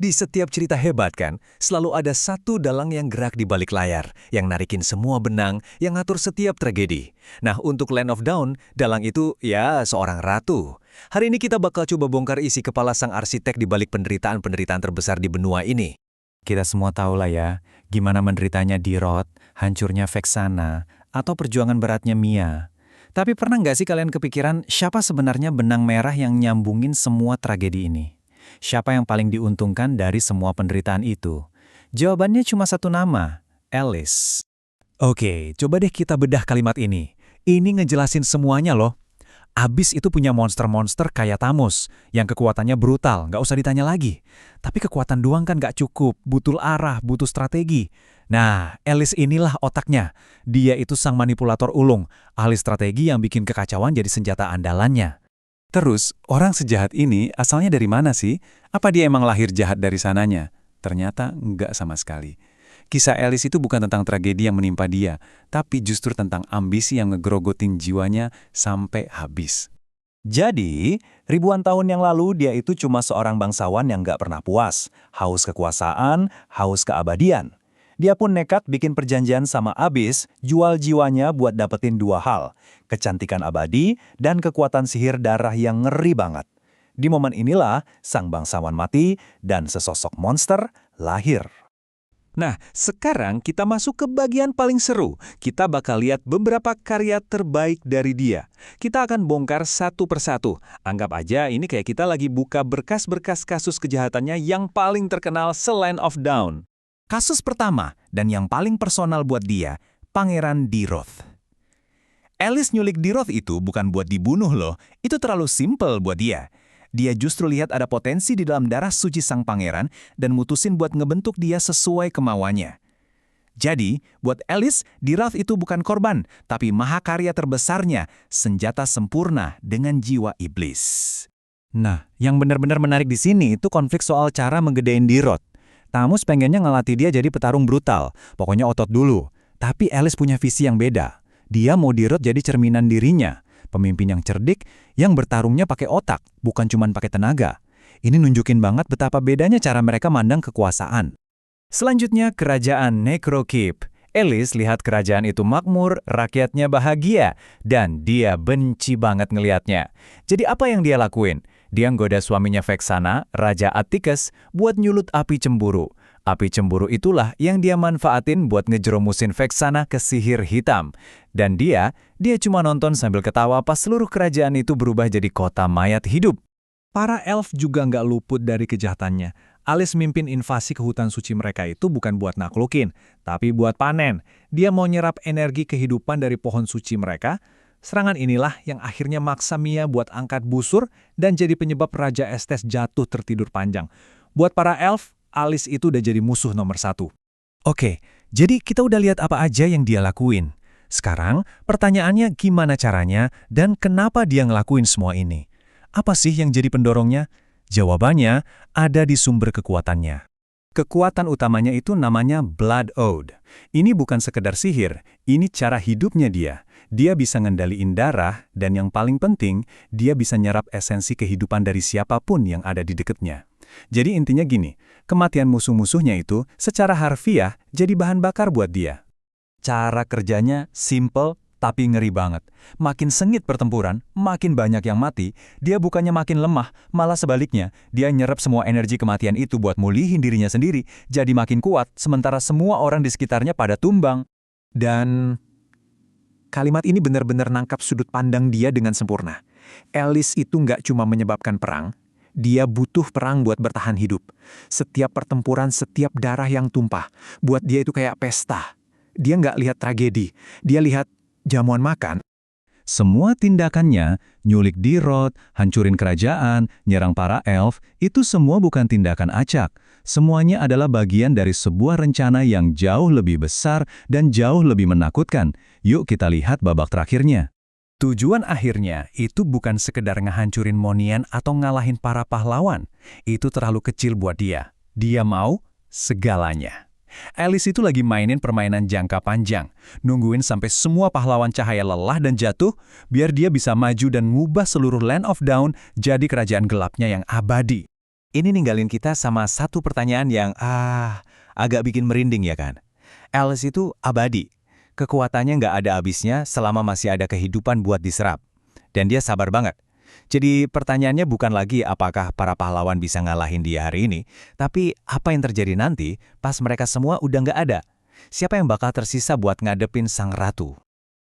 Di setiap cerita hebat kan, selalu ada satu dalang yang gerak di balik layar, yang narikin semua benang, yang ngatur setiap tragedi. Nah, untuk Land of Dawn, dalang itu ya seorang ratu. Hari ini kita bakal coba bongkar isi kepala sang arsitek di balik penderitaan-penderitaan terbesar di benua ini. Kita semua tahu lah ya, gimana menderitanya Dirot, hancurnya Vexana, atau perjuangan beratnya Mia. Tapi pernah nggak sih kalian kepikiran siapa sebenarnya benang merah yang nyambungin semua tragedi ini? Siapa yang paling diuntungkan dari semua penderitaan itu? Jawabannya cuma satu nama, Alice. Oke, coba deh kita bedah kalimat ini. Ini ngejelasin semuanya loh. Abyss itu punya monster-monster kayak Thanos, yang kekuatannya brutal, nggak usah ditanya lagi. Tapi kekuatan doang kan nggak cukup, butuh arah, butuh strategi. Nah, Alice inilah otaknya. Dia itu sang manipulator ulung, ahli strategi yang bikin kekacauan jadi senjata andalannya. Terus, orang sejahat ini asalnya dari mana sih? Apa dia emang lahir jahat dari sananya? Ternyata enggak sama sekali. Kisah Alice itu bukan tentang tragedi yang menimpa dia, tapi justru tentang ambisi yang ngegrogotin jiwanya sampai habis. Jadi, ribuan tahun yang lalu dia itu cuma seorang bangsawan yang nggak pernah puas, haus kekuasaan, haus keabadian. Dia pun nekat bikin perjanjian sama Abyss, jual jiwanya buat dapetin dua hal, kecantikan abadi dan kekuatan sihir darah yang ngeri banget. Di momen inilah, sang bangsawan mati dan sesosok monster lahir. Nah, sekarang kita masuk ke bagian paling seru. Kita bakal lihat beberapa karya terbaik dari dia. Kita akan bongkar satu persatu. Anggap aja ini kayak kita lagi buka berkas-berkas kasus kejahatannya yang paling terkenal se-Land of Dawn. Kasus pertama, dan yang paling personal buat dia, Pangeran Diroth. Alice nyulik Diroth itu bukan buat dibunuh loh, itu terlalu simpel buat dia. Dia justru lihat ada potensi di dalam darah suci sang pangeran dan mutusin buat ngebentuk dia sesuai kemauannya. Jadi, buat Alice, Diroth itu bukan korban, tapi mahakarya terbesarnya, senjata sempurna dengan jiwa iblis. Nah, yang benar-benar menarik di sini itu konflik soal cara menggedein Diroth. Thanos pengennya ngelatih dia jadi petarung brutal, pokoknya otot dulu. Tapi Alice punya visi yang beda. Dia mau Diroth jadi cerminan dirinya, pemimpin yang cerdik, yang bertarungnya pakai otak, bukan cuma pakai tenaga. Ini nunjukin banget betapa bedanya cara mereka mandang kekuasaan. Selanjutnya, kerajaan Necrokeep. Alice lihat kerajaan itu makmur, rakyatnya bahagia, dan dia benci banget ngelihatnya. Jadi apa yang dia lakuin? Dia nggoda suaminya Vexana, Raja Atticus, buat nyulut api cemburu. Api cemburu itulah yang dia manfaatin buat ngejeromusin Vexana ke sihir hitam. Dan dia cuma nonton sambil ketawa pas seluruh kerajaan itu berubah jadi kota mayat hidup. Para elf juga nggak luput dari kejahatannya. Alice mimpin invasi ke hutan suci mereka itu bukan buat naklukin, tapi buat panen. Dia mau nyerap energi kehidupan dari pohon suci mereka. Serangan inilah yang akhirnya maksa Mia buat angkat busur dan jadi penyebab Raja Estes jatuh tertidur panjang. Buat para elf, Alice itu udah jadi musuh nomor satu. Oke, jadi kita udah lihat apa aja yang dia lakuin. Sekarang, pertanyaannya gimana caranya dan kenapa dia ngelakuin semua ini? Apa sih yang jadi pendorongnya? Jawabannya ada di sumber kekuatannya. Kekuatan utamanya itu namanya Blood Ode. Ini bukan sekedar sihir, ini cara hidupnya dia. Dia bisa ngendaliin darah, dan yang paling penting, dia bisa nyerap esensi kehidupan dari siapapun yang ada di dekatnya. Jadi intinya gini, kematian musuh-musuhnya itu secara harfiah jadi bahan bakar buat dia. Cara kerjanya simple tapi ngeri banget. Makin sengit pertempuran, makin banyak yang mati, dia bukannya makin lemah, malah sebaliknya, dia nyerap semua energi kematian itu buat mulihin dirinya sendiri, jadi makin kuat, sementara semua orang di sekitarnya pada tumbang. Dan kalimat ini benar-benar nangkap sudut pandang dia dengan sempurna. Alice itu nggak cuma menyebabkan perang, dia butuh perang buat bertahan hidup. Setiap pertempuran, setiap darah yang tumpah, buat dia itu kayak pesta. Dia nggak lihat tragedi, dia lihat jamuan makan. Semua tindakannya, nyulik Diroth, hancurin kerajaan, nyerang para elf, itu semua bukan tindakan acak. Semuanya adalah bagian dari sebuah rencana yang jauh lebih besar dan jauh lebih menakutkan. Yuk kita lihat babak terakhirnya. Tujuan akhirnya itu bukan sekedar ngehancurin Monian atau ngalahin para pahlawan. Itu terlalu kecil buat dia. Dia mau segalanya. Alice itu lagi mainin permainan jangka panjang, nungguin sampai semua pahlawan cahaya lelah dan jatuh, biar dia bisa maju dan ngubah seluruh Land of Dawn jadi kerajaan gelapnya yang abadi. Ini ninggalin kita sama satu pertanyaan yang agak bikin merinding ya kan. Alice itu abadi. Kekuatannya nggak ada habisnya selama masih ada kehidupan buat diserap. Dan dia sabar banget. Jadi pertanyaannya bukan lagi apakah para pahlawan bisa ngalahin dia hari ini, tapi apa yang terjadi nanti pas mereka semua udah nggak ada. Siapa yang bakal tersisa buat ngadepin sang ratu?